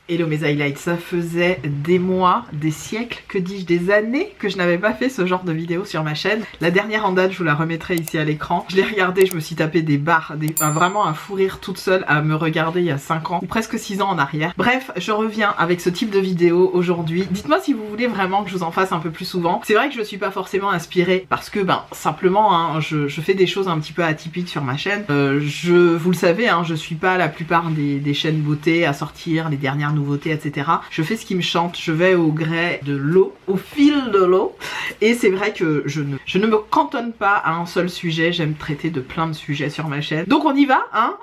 Hello mes highlights, ça faisait des mois, des siècles, que dis-je, des années que je n'avais pas fait ce genre de vidéo sur ma chaîne. La dernière en date, je vous la remettrai ici à l'écran. Je l'ai regardée, je me suis tapé des barres, vraiment un fou rire toute seule à me regarder il y a 5 ans, ou presque 6 ans en arrière. Bref, je reviens avec ce type de vidéo aujourd'hui. Dites-moi si vous voulez vraiment que je vous en fasse un peu plus souvent. C'est vrai que je suis pas forcément inspirée parce que simplement hein, je fais des choses un petit peu atypiques sur ma chaîne. Vous le savez, hein, je suis pas la plupart des chaînes beauté à sortir les dernières nouveautés, etc. Je fais ce qui me chante, je vais au gré de l'eau, au fil de l'eau. Et c'est vrai que je ne me cantonne pas à un seul sujet, j'aime traiter de plein de sujets sur ma chaîne. Donc on y va, hein,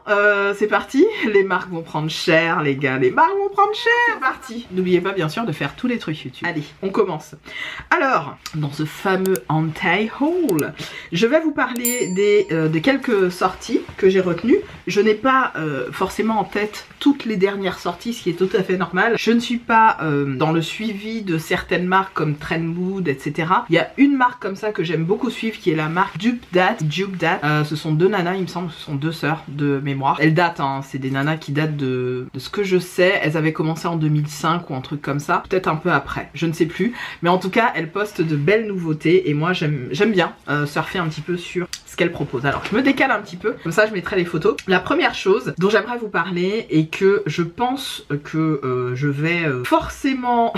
c'est parti. Les marques vont prendre cher, les gars, les marques vont prendre cher. C'est parti. N'oubliez pas bien sûr de faire tous les trucs YouTube. Allez, on commence. Alors, dans ce fameux anti-haul, je vais vous parler des quelques sorties que j'ai retenues. Je n'ai pas forcément en tête toutes les dernières sorties, ce qui est tout à fait normal. Je ne suis pas dans le suivi de certaines marques comme Trendmood, etc. Il y a une marque comme ça que j'aime beaucoup suivre qui est la marque Dupe Dat. Ce sont deux nanas, il me semble, ce sont deux sœurs de mémoire. Elles datent, hein, c'est des nanas qui datent de ce que je sais. Elles avaient commencé en 2005 ou un truc comme ça, peut-être un peu après, je ne sais plus. Mais en tout cas, elles postent de belles nouveautés et moi j'aime bien surfer un petit peu sur ce qu'elles proposent. Alors je me décale un petit peu, comme ça je mettrai les photos. La première chose dont j'aimerais vous parler et que je pense que je vais forcément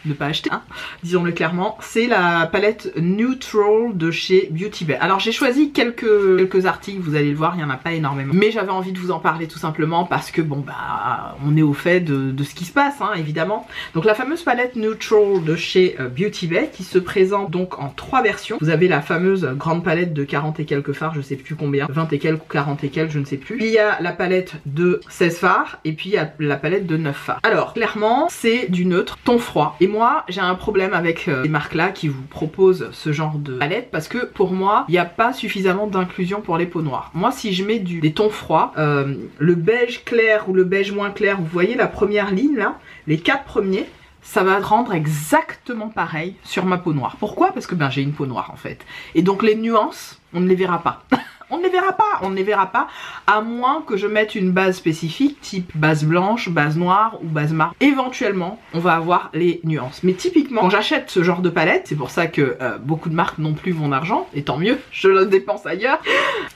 ne pas acheter, hein, disons-le clairement, c'est la palette Neutral de chez Beauty Bay. Alors j'ai choisi quelques articles, vous allez le voir, il n'y en a pas énormément, mais j'avais envie de vous en parler tout simplement parce que bon bah on est au fait de ce qui se passe, hein, évidemment. Donc la fameuse palette Neutral de chez Beauty Bay qui se présente donc en 3 versions. Vous avez la fameuse grande palette de 40 et quelques fards, je sais plus combien, 20 et quelques ou 40 et quelques, je ne sais plus. Puis il y a la palette de 16 fards et puis il y a la palette de 9 fards. Alors clairement c'est du neutre, ton froid. Et moi j'ai un problème avec les marques là qui vous proposent ce genre de palette parce que pour moi il n'y a pas suffisamment d'inclusion pour les peaux noires. Moi si je mets des tons froids, le beige clair ou le beige moins clair, vous voyez la première ligne là, les 4 premiers, ça va rendre exactement pareil sur ma peau noire. Pourquoi? Parce que j'ai une peau noire en fait. Et donc les nuances, on ne les verra pas. On ne les verra pas, on ne les verra pas, à moins que je mette une base spécifique, type base blanche, base noire ou base marron. Éventuellement, on va avoir les nuances. Mais typiquement, quand j'achète ce genre de palette, c'est pour ça que beaucoup de marques n'ont plus mon argent, et tant mieux, je le dépense ailleurs,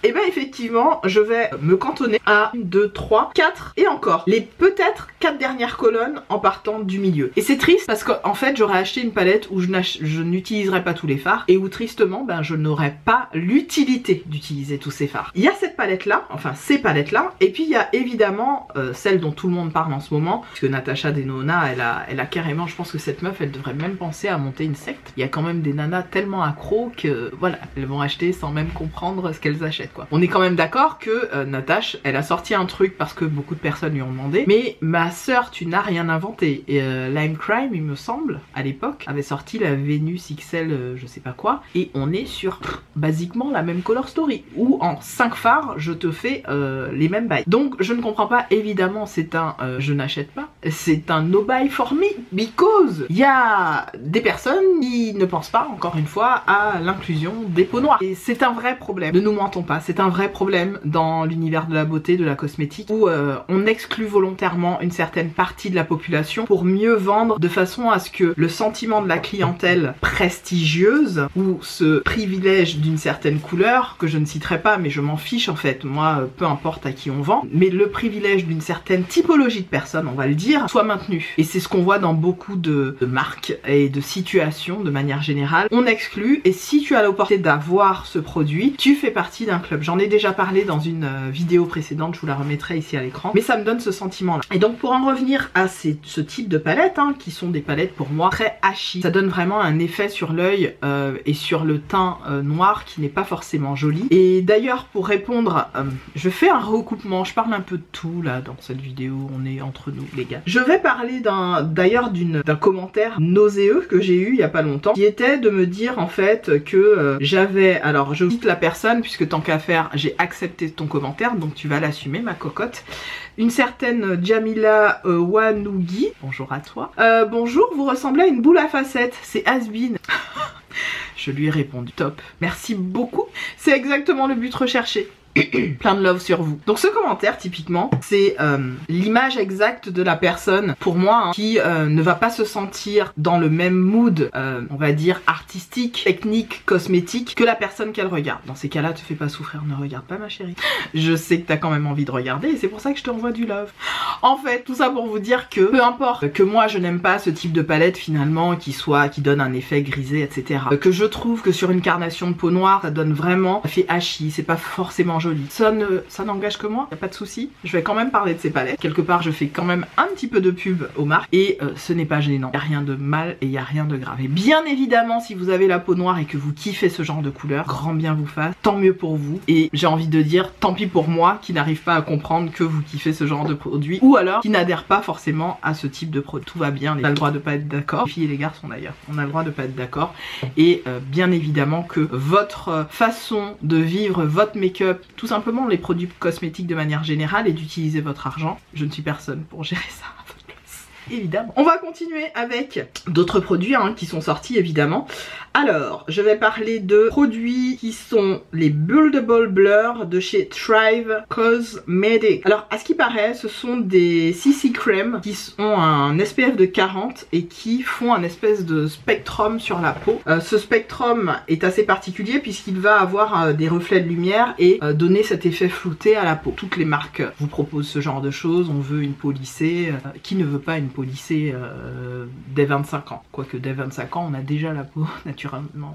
et effectivement, je vais me cantonner à 1, 2, 3, 4, et encore, les peut-être 4 dernières colonnes en partant du milieu. Et c'est triste parce qu'en fait, j'aurais acheté une palette où je n'utiliserais pas tous les fards, et où tristement, je n'aurais pas l'utilité d'utiliser tous ces fards. Il y a cette palette là, enfin ces palettes là, et puis il y a évidemment celle dont tout le monde parle en ce moment, puisque Natasha Denona, elle a carrément, je pense que cette meuf elle devrait même penser à monter une secte. Il y a quand même des nanas tellement accros que voilà, elles vont acheter sans même comprendre ce qu'elles achètent quoi. On est quand même d'accord que Natasha, elle a sorti un truc parce que beaucoup de personnes lui ont demandé, mais ma sœur, tu n'as rien inventé. Et Lime Crime, il me semble, à l'époque, avait sorti la Vénus XL je sais pas quoi, et on est sur basiquement la même color story, où en 5 fards je te fais les mêmes bails. Donc je ne comprends pas, évidemment c'est un je n'achète pas, c'est un no buy for me, because il y a des personnes qui ne pensent pas, encore une fois, à l'inclusion des peaux noires. Et c'est un vrai problème, ne nous mentons pas, c'est un vrai problème dans l'univers de la beauté, de la cosmétique, où on exclut volontairement une certaine partie de la population pour mieux vendre, de façon à ce que le sentiment de la clientèle prestigieuse, ou ce privilège d'une certaine couleur, que je ne citerai pas mais je m'en fiche en fait, moi peu importe à qui on vend, mais le privilège d'une certaine typologie de personnes, on va le dire, soit maintenu. Et c'est ce qu'on voit dans beaucoup de marques et de situations de manière générale. On exclut, et si tu as l'opportunité d'avoir ce produit, tu fais partie d'un club. J'en ai déjà parlé dans une vidéo précédente, je vous la remettrai ici à l'écran, mais ça me donne ce sentiment là. Et donc pour en revenir à ce type de palettes, hein, qui sont des palettes pour moi très hachis, ça donne vraiment un effet sur l'œil et sur le teint noir qui n'est pas forcément joli. Et d'ailleurs pour répondre, je fais un recoupement, je parle un peu de tout là dans cette vidéo, on est entre nous les gars. Je vais parler d'ailleurs d'un commentaire nauséeux que j'ai eu il y a pas longtemps, qui était de me dire en fait que j'avais, alors je cite la personne puisque tant qu'à faire j'ai accepté ton commentaire donc tu vas l'assumer ma cocotte, une certaine Jamila Wanougi, bonjour à toi, bonjour, vous ressemblez à une boule à facettes, c'est has-been. Je lui ai répondu top, merci beaucoup, c'est exactement le but recherché. Plein de love sur vous. Donc ce commentaire typiquement c'est l'image exacte de la personne pour moi hein, qui ne va pas se sentir dans le même mood on va dire artistique, technique, cosmétique que la personne qu'elle regarde. Dans ces cas-là te fais pas souffrir, ne regarde pas ma chérie. Je sais que t'as quand même envie de regarder et c'est pour ça que je t'envoie du love. En fait tout ça pour vous dire que peu importe que moi je n'aime pas ce type de palette finalement qui donne un effet grisé etc. Que je trouve que sur une carnation de peau noire ça donne vraiment, ça fait hachis, c'est pas forcément joli. Ça n'engage que moi, y a pas de souci. Je vais quand même parler de ces palettes. Quelque part je fais quand même un petit peu de pub aux marques et ce n'est pas gênant. Y a rien de mal et y a rien de grave. Et bien évidemment si vous avez la peau noire et que vous kiffez ce genre de couleur, grand bien vous fasse, tant mieux pour vous. Et j'ai envie de dire tant pis pour moi qui n'arrive pas à comprendre que vous kiffez ce genre de produit ou alors qui n'adhère pas forcément à ce type de produit. Tout va bien, on a le droit de pas être d'accord. Les filles et les garçons d'ailleurs, on a le droit de pas être d'accord. Et bien évidemment que votre façon de vivre votre make-up, tout simplement les produits cosmétiques de manière générale et d'utiliser votre argent, je ne suis personne pour gérer ça à votre place. Évidemment. On va continuer avec d'autres produits hein, qui sont sortis évidemment. Alors, je vais parler de produits qui sont les Buildable Blur de chez Thrive Cosmetics. Alors, à ce qui paraît, ce sont des CC Crème qui ont un SPF de 40 et qui font un espèce de spectrum sur la peau. Ce spectrum est assez particulier puisqu'il va avoir des reflets de lumière et donner cet effet flouté à la peau. Toutes les marques vous proposent ce genre de choses. On veut une peau lissée. Qui ne veut pas une peau lissée dès 25 ans? Quoique dès 25 ans, on a déjà la peau naturellement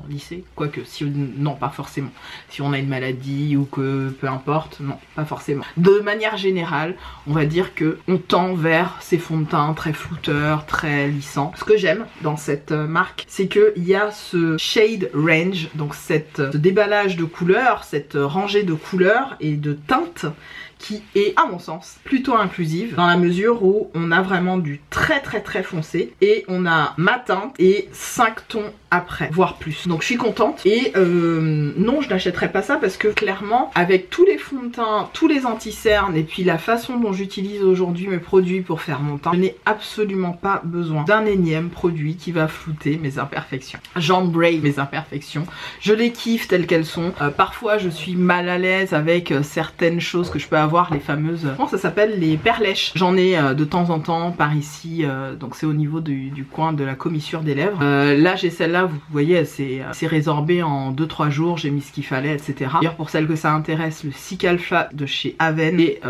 lissée. Quoique, si non, pas forcément. Si on a une maladie ou que peu importe, non, pas forcément. De manière générale, on va dire que on tend vers ces fonds de teint très flouteurs, très lissants. Ce que j'aime dans cette marque, c'est qu'il y a ce shade range, donc ce déballage de couleurs, cette rangée de couleurs et de teintes qui est à mon sens plutôt inclusive dans la mesure où on a vraiment du très foncé et on a ma teinte et 5 tons après, voire plus. Donc je suis contente et non je n'achèterai pas ça parce que clairement avec tous les fonds de teint, tous les anti-cernes et puis la façon dont j'utilise aujourd'hui mes produits pour faire mon teint, je n'ai absolument pas besoin d'un énième produit qui va flouter mes imperfections. J'embraye mes imperfections, je les kiffe telles qu'elles sont. Parfois je suis mal à l'aise avec certaines choses que je peux avoir, les fameuses, comment ça s'appelle, les perlèches. J'en ai de temps en temps par ici, donc c'est au niveau du coin de la commissure des lèvres. Là j'ai celle-là, vous voyez, c'est résorbé en 2-3 jours, j'ai mis ce qu'il fallait, etc. D'ailleurs pour celles que ça intéresse, le Cicalfa de chez Aven est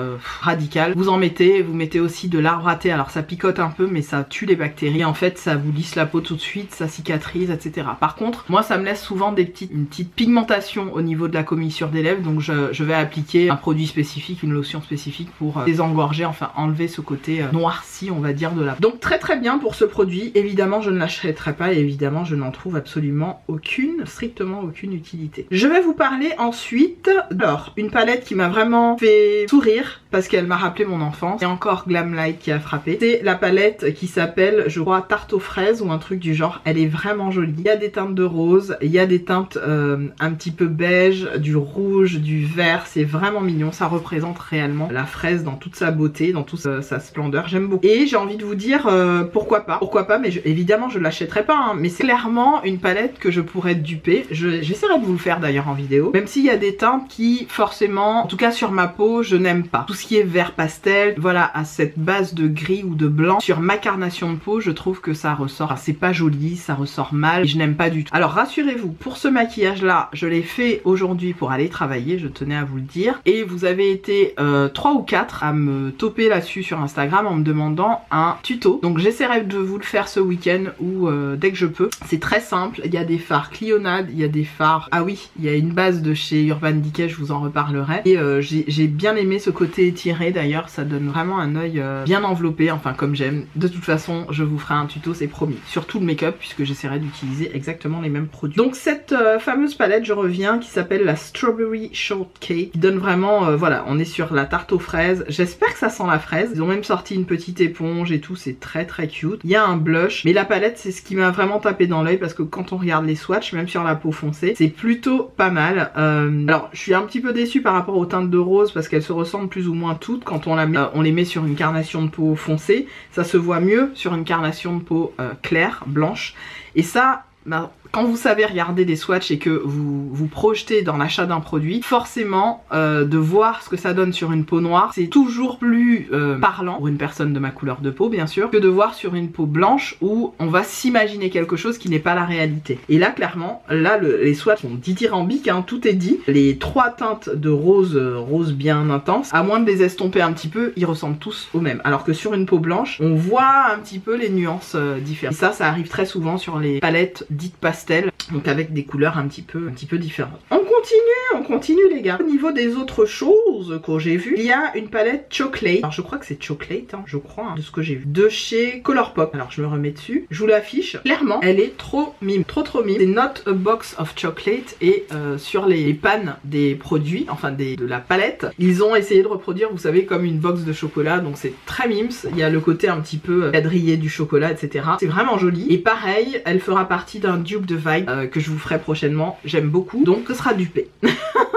radical. Vous en mettez, vous mettez aussi de l'arbre à thé, alors ça picote un peu mais ça tue les bactéries. En fait ça vous lisse la peau tout de suite, ça cicatrise, etc. Par contre, moi ça me laisse souvent une petite pigmentation au niveau de la commissure des lèvres, donc je vais appliquer un produit spécifique, une lotion spécifique pour désengorger, enfin enlever ce côté noirci on va dire de la peau. Donc très bien pour ce produit, évidemment je ne l'achèterai pas et évidemment je n'en trouve absolument aucune, strictement aucune utilité. Je vais vous parler ensuite, alors une palette qui m'a vraiment fait sourire parce qu'elle m'a rappelé mon enfance et encore Glamlight qui a frappé. C'est la palette qui s'appelle je crois tarte aux fraises ou un truc du genre, elle est vraiment jolie. Il y a des teintes de rose, il y a des teintes un petit peu beige, du rouge, du vert, c'est vraiment mignon, ça représente réellement la fraise dans toute sa beauté, dans toute sa splendeur, j'aime beaucoup. Et j'ai envie de vous dire pourquoi pas, mais évidemment je l'achèterai pas, hein, mais c'est clairement une palette que je pourrais duper. J'essaierai de vous le faire d'ailleurs en vidéo, même s'il y a des teintes qui forcément, en tout cas sur ma peau, je n'aime pas. Tout ce qui est vert pastel, voilà, à cette base de gris ou de blanc, sur ma carnation de peau, je trouve que ça ressort, c'est pas joli, ça ressort mal, et je n'aime pas du tout. Alors rassurez-vous, pour ce maquillage là, je l'ai fait aujourd'hui pour aller travailler, je tenais à vous le dire, et vous avez été 3 ou 4 à me toper là-dessus sur Instagram en me demandant un tuto. Donc j'essaierai de vous le faire ce week-end ou dès que je peux. C'est très simple, il y a des fards Clionade, il y a des fards... Ah oui, il y a une base de chez Urban Decay, je vous en reparlerai. Et j'ai bien aimé ce côté étiré d'ailleurs, ça donne vraiment un œil bien enveloppé, enfin comme j'aime. De toute façon, je vous ferai un tuto, c'est promis. Sur tout le make-up puisque j'essaierai d'utiliser exactement les mêmes produits. Donc cette fameuse palette, je reviens, qui s'appelle la Strawberry Shortcake, qui donne vraiment, voilà, on est sur la tarte aux fraises. J'espère que ça sent la fraise. Ils ont même sorti une petite éponge et tout, c'est très cute. Il y a un blush, mais la palette c'est ce qui m'a vraiment tapé dans l'œil parce que quand on regarde les swatchs, même sur la peau foncée, c'est plutôt pas mal. Alors je suis un petit peu déçue par rapport aux teintes de rose parce qu'elles se ressemblent plus ou moins toutes quand on les met sur une carnation de peau foncée. Ça se voit mieux sur une carnation de peau claire, blanche. Et ça, bah, quand vous savez regarder des swatchs et que vous vous projetez dans l'achat d'un produit, forcément de voir ce que ça donne sur une peau noire, c'est toujours plus parlant pour une personne de ma couleur de peau bien sûr, que de voir sur une peau blanche où on va s'imaginer quelque chose qui n'est pas la réalité. Et là clairement, là les swatchs sont dithyrambiques, hein, tout est dit. Les 3 teintes de rose bien intense, à moins de les estomper un petit peu, ils ressemblent tous au même. Alors que sur une peau blanche, on voit un petit peu les nuances différentes. Et ça arrive très souvent sur les palettes dites pastel, donc avec des couleurs un petit peu différentes. On continue les gars. Au niveau des autres choses que j'ai vues, il y a une palette chocolate. Alors je crois que c'est chocolate, hein, je crois, hein, de ce que j'ai vu. De chez Colourpop. Alors je me remets dessus. Je vous l'affiche. Clairement, elle est trop mime. Trop mime. C'est not a box of chocolate. Et sur les pannes des produits, enfin de la palette, ils ont essayé de reproduire, vous savez, comme une box de chocolat. Donc c'est très mimes. Il y a le côté un petit peu quadrillé du chocolat, etc. C'est vraiment joli. Et pareil, elle fera partie d'un dupe de Vibe que je vous ferai prochainement. J'aime beaucoup. Donc ce sera dupé.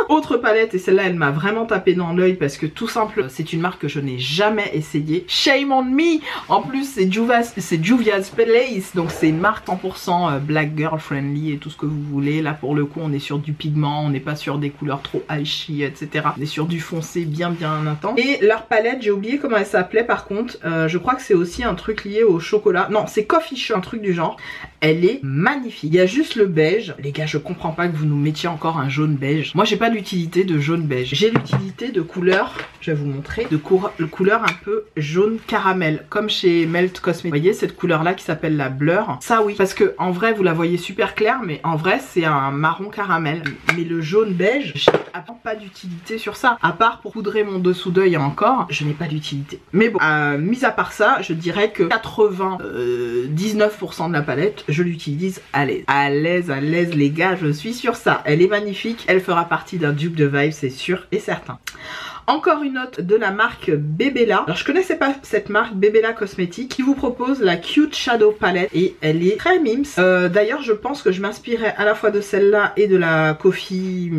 Autre palette, et celle-là elle m'a vraiment tapé dans l'œil parce que tout simple, c'est une marque que je n'ai jamais essayé. Shame on me. En plus c'est Juvia's Place, donc c'est une marque 100% black girl friendly et tout ce que vous voulez. Là pour le coup on est sur du pigment, on n'est pas sur des couleurs trop high, etc. On est sur du foncé bien intense. Et leur palette, j'ai oublié comment elle s'appelait par contre, je crois que c'est aussi un truc lié au chocolat. Non, c'est Coffee Shop, un truc du genre. Elle est magnifique. Il y a juste le beige. Les gars, je comprends pas que vous nous mettiez encore un jaune beige. Moi j'ai pas l'utilité de jaune beige. J'ai l'utilité de couleur, je vais vous montrer, de couleur un peu jaune caramel, comme chez Melt Cosmetics. Vous voyez cette couleur là qui s'appelle la Blur? Ça oui, parce que en vrai vous la voyez super claire, mais en vrai c'est un marron caramel. Mais le jaune beige, j'ai pas d'utilité sur ça. À part pour poudrer mon dessous d'œil encore, je n'ai pas d'utilité. Mais bon, mis à part ça, je dirais que 99% de la palette, je l'utilise à l'aise. À l'aise les gars, je suis sur ça. Elle est magnifique, elle fera partie d'un dupe de Vibe, c'est sûr et certain. Encore une note de la marque Bebella. Alors je connaissais pas cette marque, Bebella Cosmetics, qui vous propose la Cute Shadow Palette et elle est très mimes. D'ailleurs je pense que je m'inspirais à la fois de celle-là et de la Coffee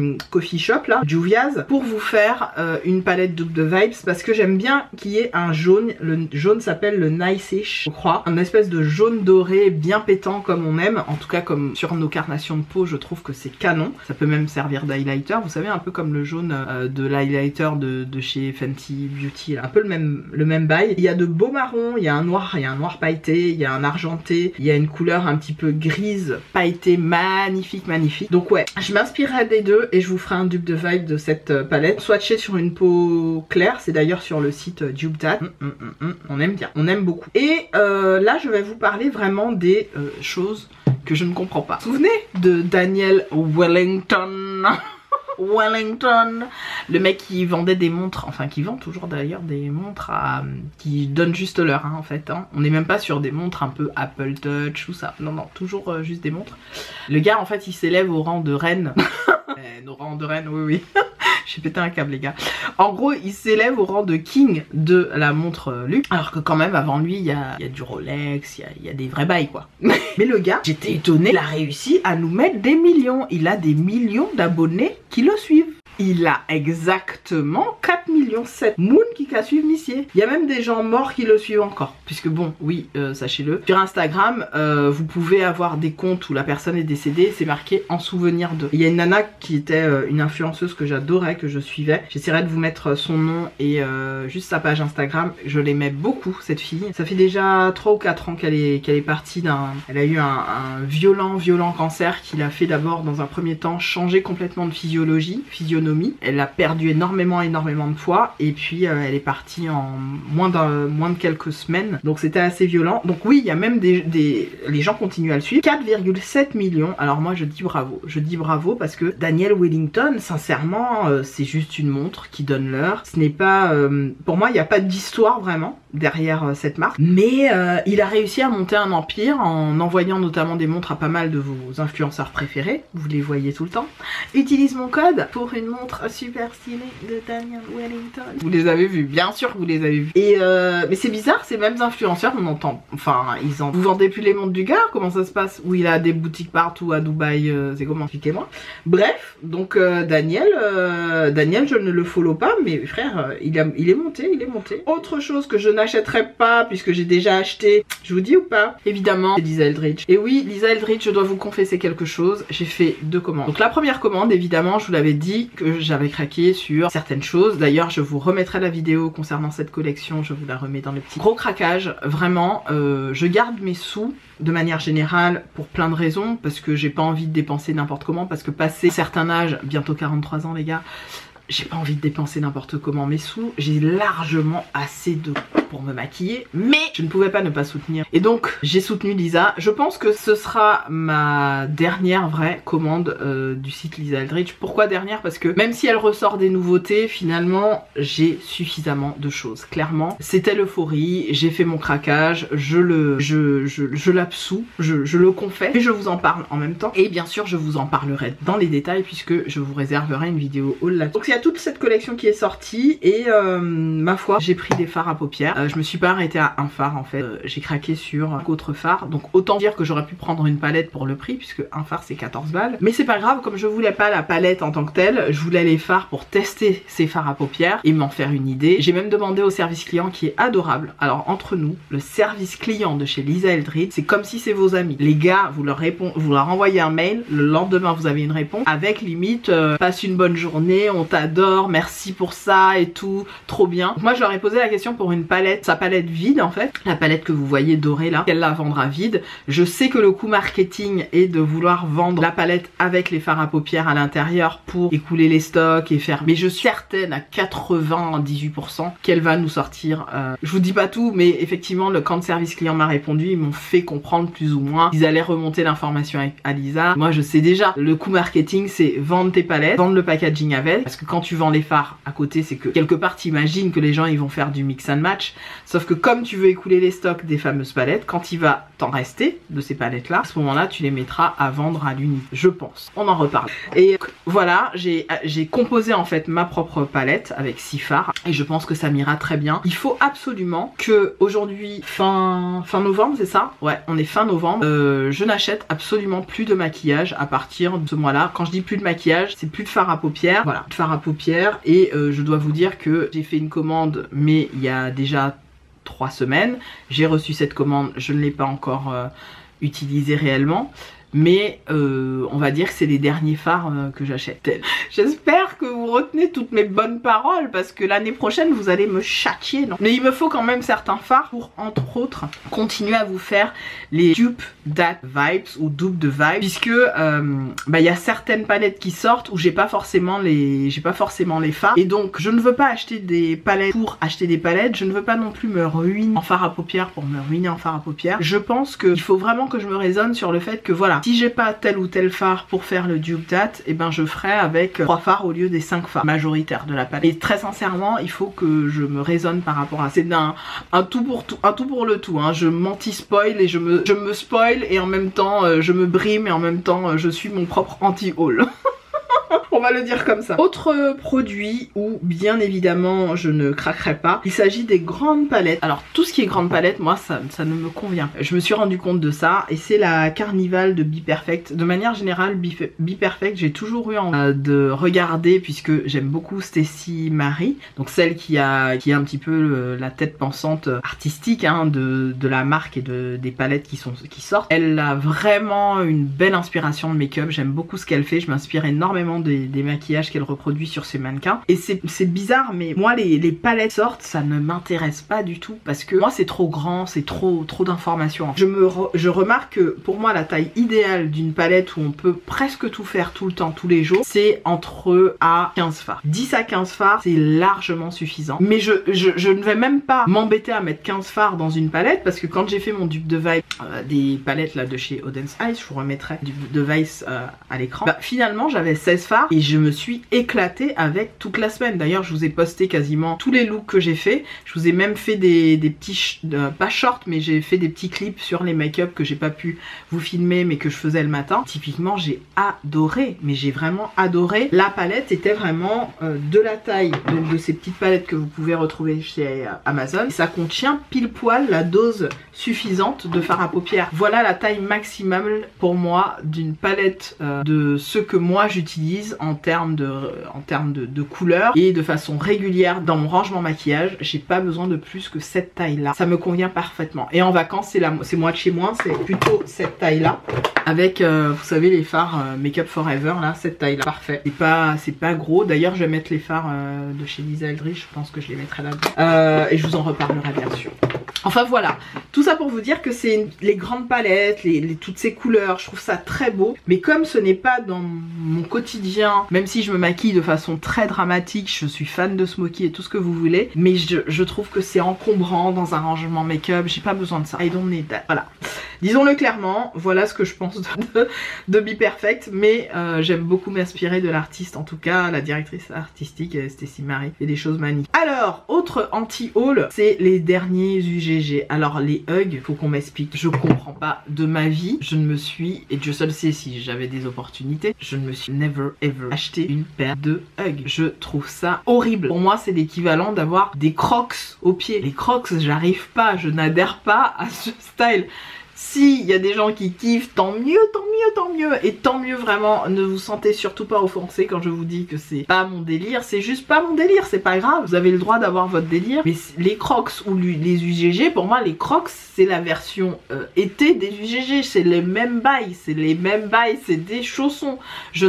Shop là, Juvia's, pour vous faire une palette dupe de Vibes parce que j'aime bien qu'il y ait un jaune. Le jaune s'appelle le Nice-ish, je crois. Un espèce de jaune doré bien pétant comme on aime. En tout cas comme sur nos carnations de peau, je trouve que c'est canon. Ça peut même servir d'highlighter. Vous savez, un peu comme le jaune de l'highlighter de chez Fenty Beauty, un peu le même bail. Il y a de beaux marrons, il y a un noir pailleté, il y a un argenté, il y a une couleur un petit peu grise pailletée, magnifique. Donc ouais, je m'inspirerai des deux et je vous ferai un dupe de Vibe de cette palette, swatché sur une peau claire. C'est d'ailleurs sur le site DupeDat. On aime bien, on aime beaucoup. Et là je vais vous parler vraiment des choses que je ne comprends pas. Vous vous souvenez de Daniel Wellington? Le mec qui vendait des montres, enfin qui vend toujours d'ailleurs des montres qui donnent juste l'heure hein, en fait hein. On n'est même pas sur des montres un peu Apple Touch ou ça, non toujours juste des montres. Le gars en fait il s'élève au rang de reine. Au rang de reine, oui j'ai pété un câble les gars. En gros il s'élève au rang de king de la montre luxe, alors que quand même avant lui il y a du Rolex, il y a des vrais bails quoi. Mais le gars, j'étais étonnée, il a réussi à nous mettre des millions. Il a des millions d'abonnés qui le suivent. Il a exactement 4,7 millions Moon qui suivent Missier. Il y a même des gens morts qui le suivent encore. Puisque bon, oui, sachez-le. Sur Instagram, vous pouvez avoir des comptes où la personne est décédée, c'est marqué en souvenir de. Il y a une nana qui était une influenceuse que j'adorais, que je suivais. J'essaierai de vous mettre son nom et juste sa page Instagram. Je l'aimais beaucoup, cette fille. Ça fait déjà 3 ou 4 ans qu'elle est partie d'un... Elle a eu un violent cancer qui l'a fait d'abord, dans un premier temps, changer complètement de physionomie. Elle a perdu énormément de poids et puis elle est partie en moins de quelques semaines, donc c'était assez violent. Donc oui, il y a même les gens continuent à le suivre. 4,7 millions. Alors moi je dis bravo parce que Daniel Wellington, sincèrement, c'est juste une montre qui donne l'heure. Ce n'est pas pour moi il n'y a pas d'histoire vraiment derrière cette marque, mais il a réussi à monter un empire en envoyant notamment des montres à pas mal de vos influenceurs préférés. Vous les voyez tout le temps. Utilise mon code pour une montre super stylée de Daniel Wellington. Vous les avez vus, bien sûr que vous les avez vus. Et mais c'est bizarre, ces mêmes influenceurs, on entend, enfin, vous vendez plus les montres du gars, comment ça se passe? Où il a des boutiques partout à Dubaï, c'est comment? Expliquez-moi. Bref, donc Daniel, je ne le follow pas, mais frère, il est monté, Autre chose que je n'achèterai pas, puisque j'ai déjà acheté, je vous dis ou pas? Évidemment, c'est Lisa Eldridge. Et oui, Lisa Eldridge, je dois vous confesser quelque chose, j'ai fait 2 commandes. Donc la première commande, évidemment, je vous l'avais dit que j'avais craqué sur certaines choses. D'ailleurs, je vous remettrai la vidéo concernant cette collection, je vous la remets dans le petit gros craquage. Vraiment, je garde mes sous de manière générale pour plein de raisons, parce que j'ai pas envie de dépenser n'importe comment, parce que passé un certain âge, bientôt 43 ans les gars, j'ai pas envie de dépenser n'importe comment mes sous, j'ai largement assez de pour me maquiller, mais je ne pouvais pas ne pas soutenir. Et donc j'ai soutenu Lisa. Je pense que ce sera ma dernière vraie commande du site Lisa Eldridge. Pourquoi dernière? Parce que même si elle ressort des nouveautés, finalement j'ai suffisamment de choses. Clairement, c'était l'euphorie, j'ai fait mon craquage, je l'absous, je le confesse, et je vous en parle en même temps. Et bien sûr, je vous en parlerai dans les détails puisque je vous réserverai une vidéo haul là. Donc il y a toute cette collection qui est sortie et ma foi, j'ai pris des fards à paupières. Je me suis pas arrêtée à un fard en fait. J'ai craqué sur d'autres fards. Donc autant dire que j'aurais pu prendre une palette pour le prix puisque un fard c'est 14 balles. Mais c'est pas grave, comme je voulais pas la palette en tant que telle, je voulais les fards pour tester ces fards à paupières et m'en faire une idée. J'ai même demandé au service client qui est adorable. Alors entre nous, le service client de chez Lisa Eldridge, c'est comme si c'est vos amis. Les gars, vous leur envoyez un mail, le lendemain vous avez une réponse avec limite passe une bonne journée, on t'adore, merci pour ça et tout, trop bien. Donc moi je leur ai posé la question pour une palette, sa palette vide en fait, la palette que vous voyez dorée là, qu'elle la vendra vide. Je sais que le coût marketing est de vouloir vendre la palette avec les fards à paupières à l'intérieur pour écouler les stocks et faire, mais je suis certaine à 98% qu'elle va nous sortir, je vous dis pas tout, mais effectivement quand le service client m'a répondu, ils m'ont fait comprendre plus ou moins ils allaient remonter l'information à Lisa. Moi je sais déjà, le coût marketing c'est vendre tes palettes, vendre le packaging avec, parce que quand tu vends les fards à côté, c'est que quelque part t'imagines que les gens ils vont faire du mix and match, sauf que comme tu veux écouler les stocks des fameuses palettes, quand il va t'en rester de ces palettes là, à ce moment là tu les mettras à vendre à l'unité, je pense. On en reparle. Et voilà, j'ai composé en fait ma propre palette avec 6 fards et je pense que ça m'ira très bien. Il faut absolument que aujourd'hui fin novembre, c'est ça? Ouais, on est fin novembre, je n'achète absolument plus de maquillage à partir de ce mois là. Quand je dis plus de maquillage, c'est plus de fard à paupières, voilà, de fard à paupières. Et je dois vous dire que j'ai fait une commande mais il y a déjà 3 semaines, j'ai reçu cette commande, je ne l'ai pas encore utilisée réellement, mais on va dire que c'est les derniers fards que j'achète. J'espère que vous retenez toutes mes bonnes paroles parce que l'année prochaine vous allez me châtier, non? Mais il me faut quand même certains fards pour entre autres continuer à vous faire les dupes that vibes ou dupes de vibes, puisque il y a certaines palettes qui sortent où j'ai pas forcément les fards, et donc je ne veux pas acheter des palettes pour acheter des palettes, je ne veux pas non plus me ruiner en fard à paupières pour me ruiner en fard à paupières. Je pense qu'il faut vraiment que je me raisonne sur le fait que voilà, si j'ai pas tel ou tel fard pour faire le dupe that, et ben je ferai avec 3 fards au lieu des 5 fards majoritaires de la palette. Et très sincèrement, il faut que je me raisonne par rapport à ça. C'est un tout pour le tout, hein. Je m'anti-spoil et je me spoil et en même temps je me brime et en même temps je suis mon propre anti-haul. On va le dire comme ça. Autre produit où bien évidemment je ne craquerai pas, il s'agit des grandes palettes. Alors tout ce qui est grande palette, moi ça ne me convient pas. Je me suis rendu compte de ça et c'est la Carnival de Be Perfect. De manière générale, Be Perfect, j'ai toujours eu envie de regarder puisque j'aime beaucoup Stacy Marie, donc celle qui a un petit peu la tête pensante artistique hein, de la marque et des palettes qui sortent. Elle a vraiment une belle inspiration de make-up, j'aime beaucoup ce qu'elle fait, je m'inspire énormément des maquillages qu'elle reproduit sur ses mannequins. Et c'est bizarre, mais moi les palettes sortent, ça ne m'intéresse pas du tout parce que moi c'est trop grand, c'est trop d'informations. Je remarque que pour moi la taille idéale d'une palette où on peut presque tout faire tout le temps, tous les jours, c'est entre à 15 fards. 10 à 15 fards, c'est largement suffisant. Mais je ne vais même pas m'embêter à mettre 15 fards dans une palette parce que quand j'ai fait mon dupe de Vice, des palettes là de chez Oden's Eyes, je vous remettrai du dupe de Vice à l'écran, finalement j'avais 16 fards et je me suis éclatée avec toute la semaine. D'ailleurs je vous ai posté quasiment tous les looks que j'ai fait. Je vous ai même fait des petits, pas shorts, mais j'ai fait des petits clips sur les make-up que j'ai pas pu vous filmer mais que je faisais le matin. Typiquement j'ai adoré, mais j'ai vraiment adoré. La palette était vraiment de la taille donc de ces petites palettes que vous pouvez retrouver chez Amazon. Ça contient pile poil la dose suffisante de fard à paupières. Voilà la taille maximale pour moi d'une palette de ce que moi j'utilise en termes de couleurs et de façon régulière dans mon rangement maquillage. J'ai pas besoin de plus que cette taille là, ça me convient parfaitement. Et en vacances c'est moi de chez moi, c'est plutôt cette taille là avec vous savez les fards Make Up Forever là, cette taille là, parfait. C'est pas gros, d'ailleurs je vais mettre les fards de chez Lisa Eldridge, je pense que je les mettrai là-bas et je vous en reparlerai bien sûr. Enfin voilà, tout ça pour vous dire que c'est les grandes palettes, toutes ces couleurs, je trouve ça très beau. Mais comme ce n'est pas dans mon quotidien, même si je me maquille de façon très dramatique, je suis fan de smoky et tout ce que vous voulez, mais je trouve que c'est encombrant dans un rangement make-up, j'ai pas besoin de ça. I don't need that. Voilà. Disons-le clairement, voilà ce que je pense de Be Perfect, mais j'aime beaucoup m'inspirer de l'artiste, en tout cas la directrice artistique Stécie Marie fait des choses magnifiques. Alors, autre anti-haul, c'est les derniers UGG. Alors les hugs, faut qu'on m'explique, je comprends pas de ma vie, je ne me suis, et Dieu seul sait si j'avais des opportunités, je ne me suis never ever acheté une paire de hugs. Je trouve ça horrible. Pour moi c'est l'équivalent d'avoir des crocs aux pieds. Les crocs, j'arrive pas, je n'adhère pas à ce style. Si il y a des gens qui kiffent, tant mieux, tant mieux, tant mieux. Et tant mieux vraiment, ne vous sentez surtout pas offensé quand je vous dis que c'est pas mon délire. C'est juste pas mon délire, c'est pas grave. Vous avez le droit d'avoir votre délire. Mais les crocs ou les UGG, pour moi les crocs c'est la version été des UGG. C'est les mêmes bails, c'est les mêmes bails, c'est des chaussons. Je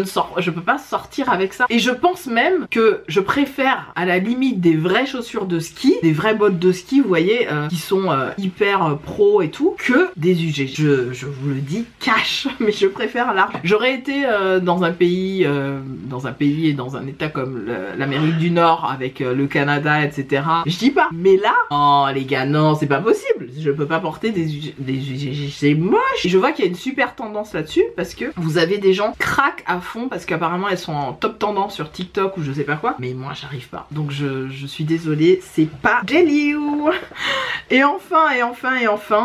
peux pas sortir avec ça. Et je pense même que je préfère à la limite des vraies chaussures de ski, des vraies bottes de ski, vous voyez, qui sont hyper pro et tout, que des UGG. Je vous le dis cash, mais je préfère large. J'aurais été dans un pays et dans un état comme l'Amérique du Nord avec le Canada, etc. Je dis pas. Mais là, oh les gars, non, c'est pas possible. Je peux pas porter des UGG, c'est moche. Et je vois qu'il y a une super tendance là-dessus parce que vous avez des gens craquent à fond parce qu'apparemment elles sont en top tendance sur TikTok ou je sais pas quoi. Mais moi j'arrive pas. Donc je suis désolée, c'est pas délire. Et enfin,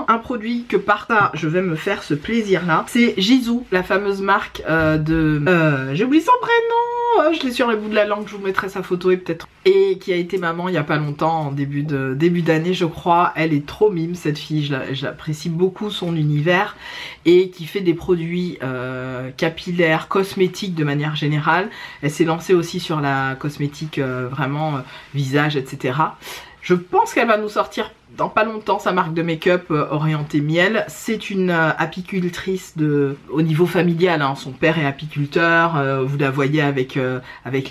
un produit que par ça je vais me faire ce plaisir là, c'est Jisoo, la fameuse marque j'ai oublié son prénom, je l'ai sur le bout de la langue, je vous mettrai sa photo et qui a été maman il y a pas longtemps, en début d'année je crois. Elle est trop mime cette fille, j'apprécie beaucoup son univers et qui fait des produits capillaires, cosmétiques de manière générale. Elle s'est lancée aussi sur la cosmétique vraiment visage, etc. Je pense qu'elle va nous sortir dans pas longtemps sa marque de make-up orientée miel. C'est une apicultrice au niveau familial, hein. Son père est apiculteur, vous la voyez avec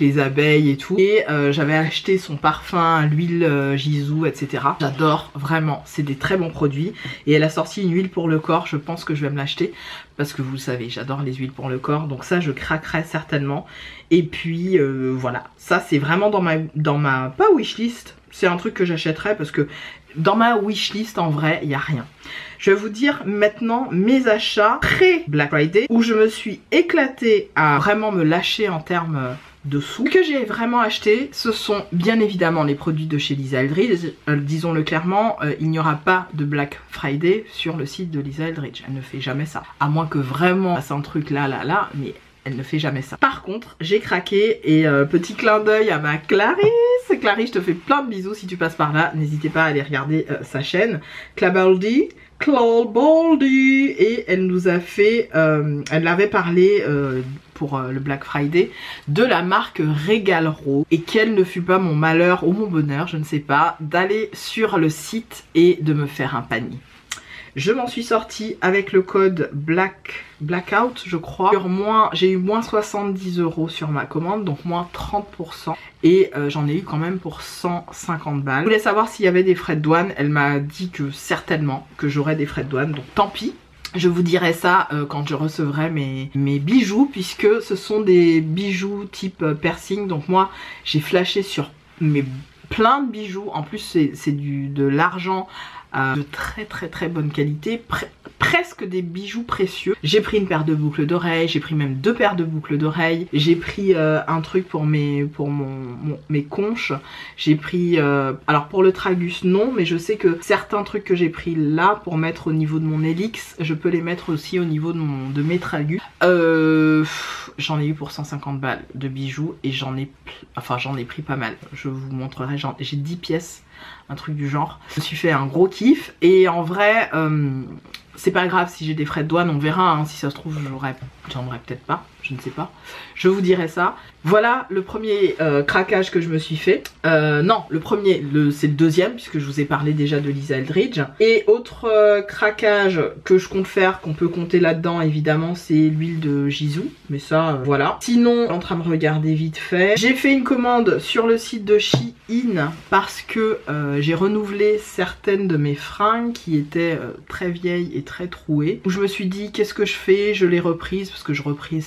les abeilles et tout. Et j'avais acheté son parfum, l'huile Jisoo, etc. J'adore vraiment, c'est des très bons produits. Et elle a sorti une huile pour le corps, je pense que je vais me l'acheter. Parce que vous le savez, j'adore les huiles pour le corps, donc ça je craquerai certainement. Et puis voilà, ça c'est vraiment dans ma pas wishlist, c'est un truc que j'achèterais parce que dans ma wishlist en vrai il n'y a rien. Je vais vous dire maintenant mes achats pré-Black Friday où je me suis éclatée à vraiment me lâcher en termes de sous. Ce que j'ai vraiment acheté, ce sont bien évidemment les produits de chez Lisa Eldridge. Disons-le clairement, il n'y aura pas de Black Friday sur le site de Lisa Eldridge. Elle ne fait jamais ça. À moins que vraiment c'est un truc là, mais elle ne fait jamais ça. Par contre, j'ai craqué et petit clin d'œil à ma Clarisse. Clarisse, je te fais plein de bisous si tu passes par là. N'hésitez pas à aller regarder sa chaîne. Clabaldi. Et elle nous a fait, elle avait parlé pour le Black Friday de la marque Regalo et quel ne fut pas mon malheur ou mon bonheur, je ne sais pas, d'aller sur le site et de me faire un panier. Je m'en suis sortie avec le code Blackout je crois. J'ai eu moins 70 € sur ma commande, donc moins 30%. Et j'en ai eu quand même pour 150 balles. Je voulais savoir s'il y avait des frais de douane. Elle m'a dit que certainement que j'aurais des frais de douane, donc tant pis. Je vous dirai ça quand je recevrai mes bijoux, puisque ce sont des bijoux type piercing. Donc moi j'ai flashé sur plein de bijoux. En plus c'est de l'argent de très bonne qualité, presque des bijoux précieux. J'ai pris une paire de boucles d'oreilles, j'ai pris même 2 paires de boucles d'oreilles, j'ai pris un truc pour mes conches, j'ai pris alors pour le tragus non, mais je sais que certains trucs que j'ai pris là pour mettre au niveau de mon hélix, je peux les mettre aussi au niveau de mes tragus. J'en ai eu pour 150 balles de bijoux et j'en ai pris pas mal. Je vous montrerai, j'ai 10 pièces, un truc du genre. Je me suis fait un gros kiff et en vrai c'est pas grave si j'ai des frais de douane, on verra hein, si ça se trouve j'en aurais peut-être pas, je ne sais pas. Je vous dirai ça. Voilà le premier craquage que je me suis fait. Non, le premier, c'est le deuxième puisque je vous ai parlé déjà de Lisa Eldridge. Et autre craquage que je compte faire, qu'on peut compter là-dedans évidemment, c'est l'huile de Jisoo. Mais ça, voilà. Sinon, je suis en train de regarder vite fait. J'ai fait une commande sur le site de Shein parce que j'ai renouvelé certaines de mes fringues qui étaient très vieilles et très trouées. Où je me suis dit, qu'est-ce que je fais? Je les reprise parce que je reprise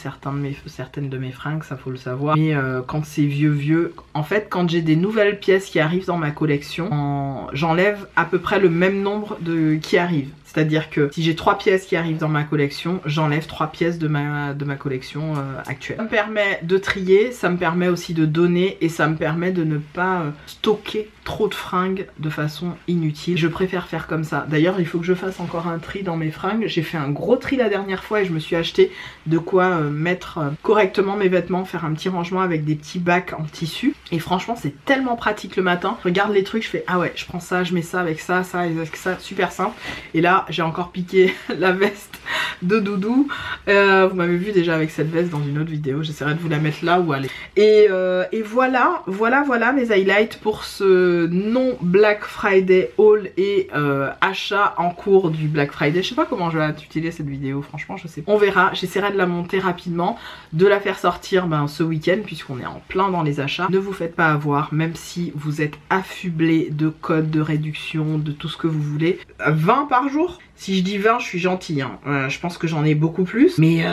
certaines de mes fringues, ça faut le savoir. Mais quand c'est vieux, en fait quand j'ai des nouvelles pièces qui arrivent dans ma collection, j'enlève à peu près le même nombre qui arrivent. C'est-à-dire que si j'ai 3 pièces qui arrivent dans ma collection, j'enlève 3 pièces de ma collection actuelle. Ça me permet de trier, ça me permet aussi de donner et ça me permet de ne pas stocker trop de fringues de façon inutile. Je préfère faire comme ça. D'ailleurs, il faut que je fasse encore un tri dans mes fringues. J'ai fait un gros tri la dernière fois et je me suis acheté de quoi mettre correctement mes vêtements, faire un petit rangement avec des petits bacs en tissu. Et franchement, c'est tellement pratique le matin. Je regarde les trucs, je fais ah ouais, je prends ça, je mets ça avec ça, ça, avec ça, super simple. Et là, j'ai encore piqué la veste de Doudou. Vous m'avez vu déjà avec cette veste dans une autre vidéo. J'essaierai de vous la mettre là où elle est. Et voilà mes highlights pour ce non Black Friday haul et achat en cours du Black Friday. Je sais pas comment je vais utiliser cette vidéo, franchement je sais pas. On verra, j'essaierai de la monter rapidement, de la faire sortir ce week-end puisqu'on est en plein dans les achats. Ne vous faites pas avoir, même si vous êtes affublé de codes de réduction, de tout ce que vous voulez. 20 par jour. Si je dis 20, je suis gentille, hein. Je pense que j'en ai beaucoup plus. Mais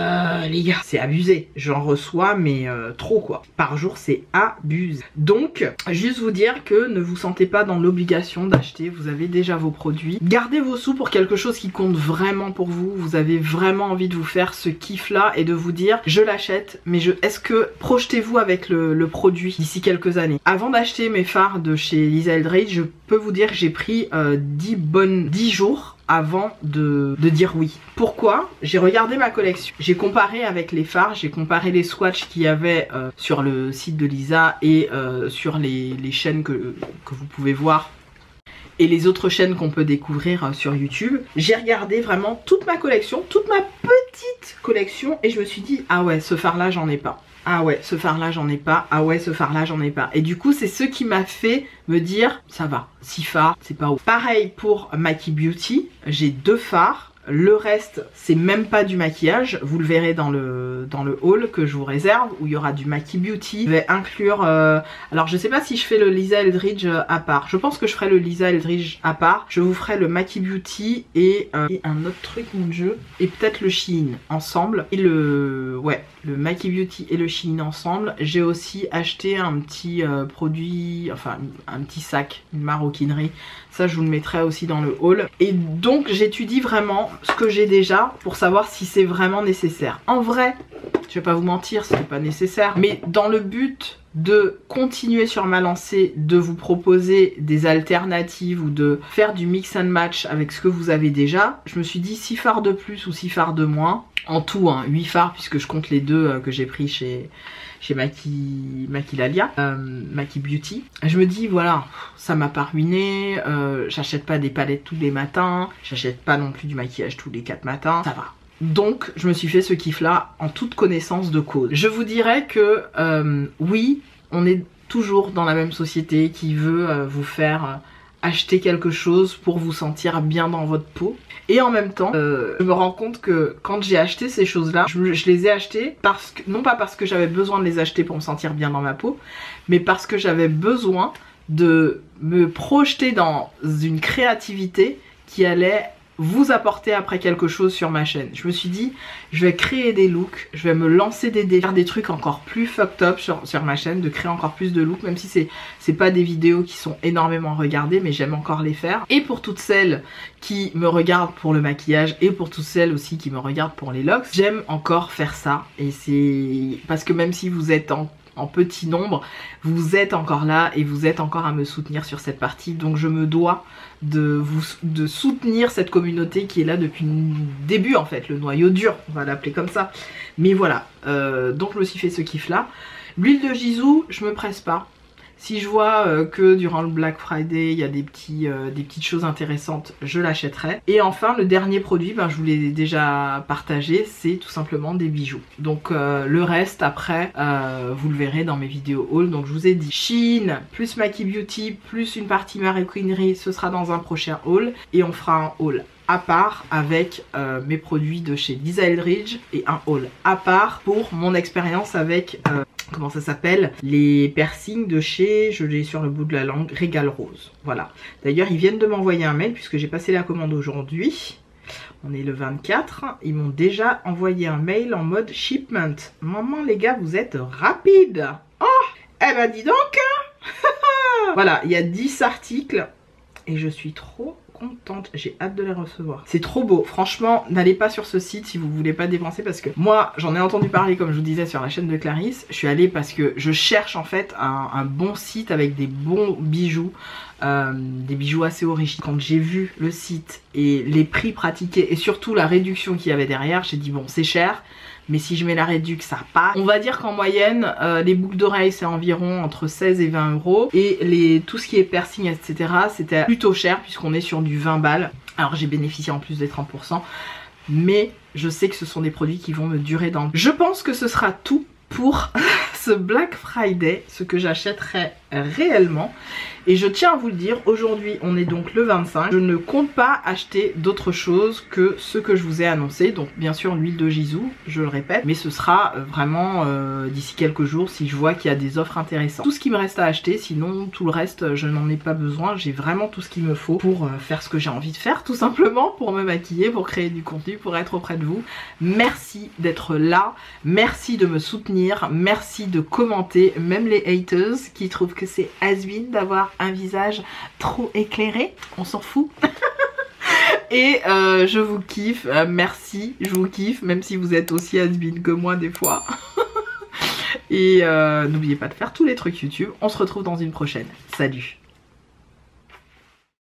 les gars, c'est abusé. J'en reçois, mais trop quoi. Par jour, c'est abusé. Donc, juste vous dire que ne vous sentez pas dans l'obligation d'acheter. Vous avez déjà vos produits. Gardez vos sous pour quelque chose qui compte vraiment pour vous. Vous avez vraiment envie de vous faire ce kiff-là et de vous dire, je l'achète, mais est-ce que projetez-vous avec le produit d'ici quelques années. Avant d'acheter mes fards de chez Lisa Eldridge, je peux vous dire que j'ai pris 10 jours avant de dire oui. Pourquoi? J'ai regardé ma collection, j'ai comparé avec les fards, j'ai comparé les swatchs qu'il y avait sur le site de Lisa et sur les chaînes que vous pouvez voir et les autres chaînes qu'on peut découvrir sur YouTube. J'ai regardé vraiment toute ma collection, toute ma petite collection et je me suis dit ah ouais, ce fard là j'en ai pas. Ah ouais, ce fard là j'en ai pas. Ah ouais, ce fard là j'en ai pas. Et du coup c'est ce qui m'a fait me dire ça va, 6 fards c'est pas ouf. Pareil pour Maki Beauty, j'ai 2 fards. Le reste, c'est même pas du maquillage. Vous le verrez dans le haul que je vous réserve où il y aura du Maki Beauty. Je vais inclure... alors je sais pas si je fais le Lisa Eldridge à part. Je pense que je ferai le Lisa Eldridge à part. Je vous ferai le Maki Beauty et un autre truc mon dieu. Et peut-être le Shein ensemble. Et le Maki Beauty et le Shein ensemble. J'ai aussi acheté un petit produit, enfin un petit sac, une maroquinerie. Ça je vous le mettrai aussi dans le haul. Et donc j'étudie vraiment ce que j'ai déjà pour savoir si c'est vraiment nécessaire. En vrai, je vais pas vous mentir, c'est pas nécessaire. Mais dans le but de continuer sur ma lancée, de vous proposer des alternatives ou de faire du mix and match avec ce que vous avez déjà, je me suis dit 6 fards de plus ou 6 fards de moins. En tout, hein, 8 fards puisque je compte les 2 que j'ai pris chez Maki Beauty. Je me dis voilà, ça m'a pas ruiné, j'achète pas des palettes tous les matins, j'achète pas non plus du maquillage tous les 4 matins, ça va. Donc je me suis fait ce kiff là en toute connaissance de cause. Je vous dirais que oui, on est toujours dans la même société qui veut vous faire acheter quelque chose pour vous sentir bien dans votre peau. Et en même temps, je me rends compte que quand j'ai acheté ces choses-là, je les ai achetées parce que, non pas parce que j'avais besoin de les acheter pour me sentir bien dans ma peau, mais parce que j'avais besoin de me projeter dans une créativité qui allait vous apporter après quelque chose sur ma chaîne. Je me suis dit, je vais créer des looks, je vais me lancer des défis, faire des trucs encore plus fucked up sur ma chaîne, de créer encore plus de looks, même si c'est pas des vidéos qui sont énormément regardées, mais j'aime encore les faire. Et pour toutes celles qui me regardent pour le maquillage et pour toutes celles aussi qui me regardent pour les locks, j'aime encore faire ça. Et c'est parce que même si vous êtes en petit nombre, vous êtes encore là et vous êtes encore à me soutenir sur cette partie, donc je me dois de soutenir cette communauté qui est là depuis le début en fait, le noyau dur, on va l'appeler comme ça. Mais voilà, donc je me suis fait ce kiff là. L'huile de Gisou, je me presse pas. Si je vois que durant le Black Friday il y a des petites choses intéressantes, je l'achèterai. Et enfin le dernier produit, je vous l'ai déjà partagé, c'est tout simplement des bijoux. Donc le reste après vous le verrez dans mes vidéos haul. Donc je vous ai dit Shein plus Maki Beauty plus une partie maroquinerie, ce sera dans un prochain haul. Et on fera un haul à part avec mes produits de chez Lisa Eldridge et un haul à part pour mon expérience avec comment ça s'appelle, les piercings de chez, je l'ai sur le bout de la langue, Régal Rose. Voilà. D'ailleurs ils viennent de m'envoyer un mail puisque j'ai passé la commande aujourd'hui. On est le 24. Ils m'ont déjà envoyé un mail en mode shipment. Maman les gars, vous êtes rapides. Oh, eh ben dis donc. Voilà, il y a 10 articles et je suis trop contente, j'ai hâte de les recevoir. C'est trop beau, franchement n'allez pas sur ce site si vous voulez pas dépenser, parce que moi j'en ai entendu parler comme je vous disais sur la chaîne de Clarisse. Je suis allée parce que je cherche en fait un bon site avec des bons bijoux, des bijoux assez originaux. Quand j'ai vu le site et les prix pratiqués et surtout la réduction qu'il y avait derrière, j'ai dit bon c'est cher, mais si je mets la réduction ça passe. On va dire qu'en moyenne les boucles d'oreilles c'est environ entre 16 et 20 euros, et tout ce qui est piercing etc c'était plutôt cher puisqu'on est sur du 20 balles. Alors j'ai bénéficié en plus des 30%, mais je sais que ce sont des produits qui vont me durer dans... Je pense que ce sera tout pour ce Black Friday, ce que j'achèterai réellement. Et je tiens à vous le dire, aujourd'hui on est donc le 25, je ne compte pas acheter d'autre chose que ce que je vous ai annoncé. Donc bien sûr l'huile de Gisou, je le répète, mais ce sera vraiment d'ici quelques jours si je vois qu'il y a des offres intéressantes. Tout ce qui me reste à acheter, sinon tout le reste je n'en ai pas besoin. J'ai vraiment tout ce qu'il me faut pour faire ce que j'ai envie de faire, tout simplement, pour me maquiller, pour créer du contenu, pour être auprès de vous. Merci d'être là, merci de me soutenir, merci de commenter, même les haters qui trouvent que c'est has-been d'avoir un visage trop éclairé, on s'en fout. Et je vous kiffe, merci, je vous kiffe, même si vous êtes aussi has-been que moi des fois. Et n'oubliez pas de faire tous les trucs YouTube, on se retrouve dans une prochaine, salut.